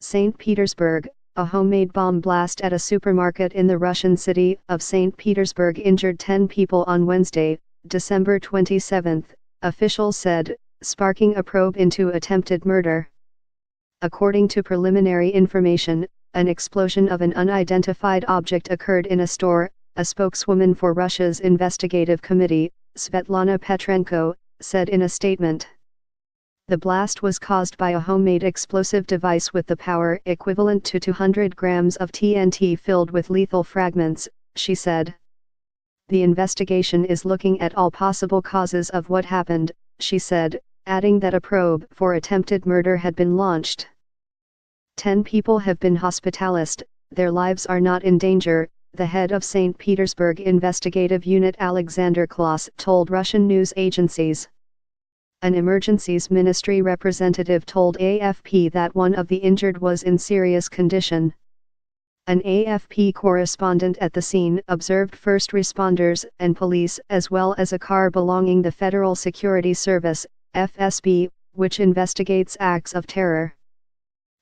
Saint Petersburg, a homemade bomb blast at a supermarket in the Russian city of Saint Petersburg injured 10 people on Wednesday, December 27, officials said, sparking a probe into attempted murder. According to preliminary information, an explosion of an unidentified object occurred in a store, a spokeswoman for Russia's investigative committee, Svetlana Petrenko, said in a statement. The blast was caused by a homemade explosive device with the power equivalent to 200 grams of TNT filled with lethal fragments, she said. The investigation is looking at all possible causes of what happened, she said, adding that a probe for attempted murder had been launched. 10 people have been hospitalized, their lives are not in danger, the head of St. Petersburg investigative unit Alexander Klaus told Russian news agencies. An emergencies ministry representative told AFP that one of the injured was in serious condition. An AFP correspondent at the scene observed first responders and police as well as a car belonging to the Federal Security Service, FSB, which investigates acts of terror.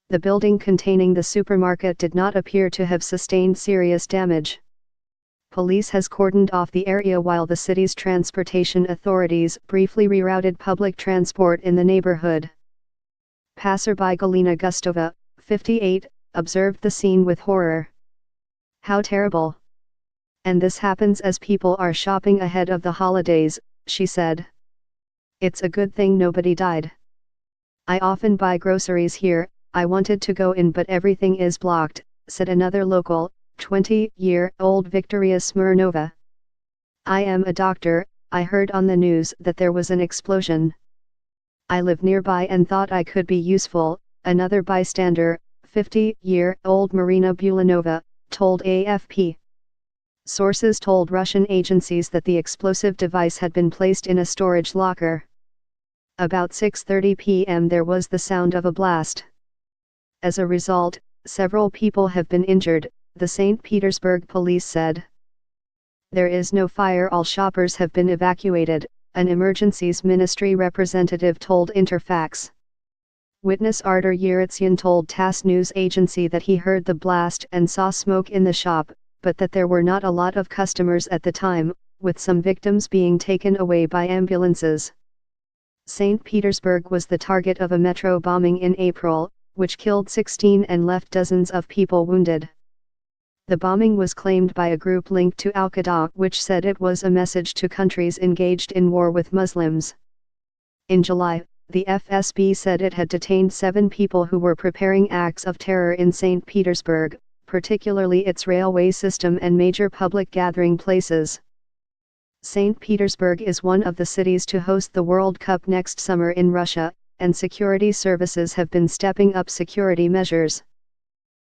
The building containing the supermarket did not appear to have sustained serious damage. Police has cordoned off the area while the city's transportation authorities briefly rerouted public transport in the neighborhood. Passerby Galina Gustova, 58, observed the scene with horror. "How terrible! And this happens as people are shopping ahead of the holidays," she said. "It's a good thing nobody died. I often buy groceries here, I wanted to go in but everything is blocked," said another local, 20-year-old Victoria Smirnova. "I am a doctor, I heard on the news that there was an explosion. I live nearby and thought I could be useful," another bystander, 50-year-old Marina Bulanova, told AFP. Sources told Russian agencies that the explosive device had been placed in a storage locker. About 6:30 p.m. there was the sound of a blast. As a result, several people have been injured, the St. Petersburg police said. There is no fire, all shoppers have been evacuated, an emergencies ministry representative told Interfax. Witness Artur Yeritsyan told TASS news agency that he heard the blast and saw smoke in the shop, but that there were not a lot of customers at the time, with some victims being taken away by ambulances. St. Petersburg was the target of a metro bombing in April, which killed 16 and left dozens of people wounded. The bombing was claimed by a group linked to Al-Qaeda, which said it was a message to countries engaged in war with Muslims. In July, the FSB said it had detained 7 people who were preparing acts of terror in St. Petersburg, particularly its railway system and major public gathering places. St. Petersburg is one of the cities to host the World Cup next summer in Russia, and security services have been stepping up security measures.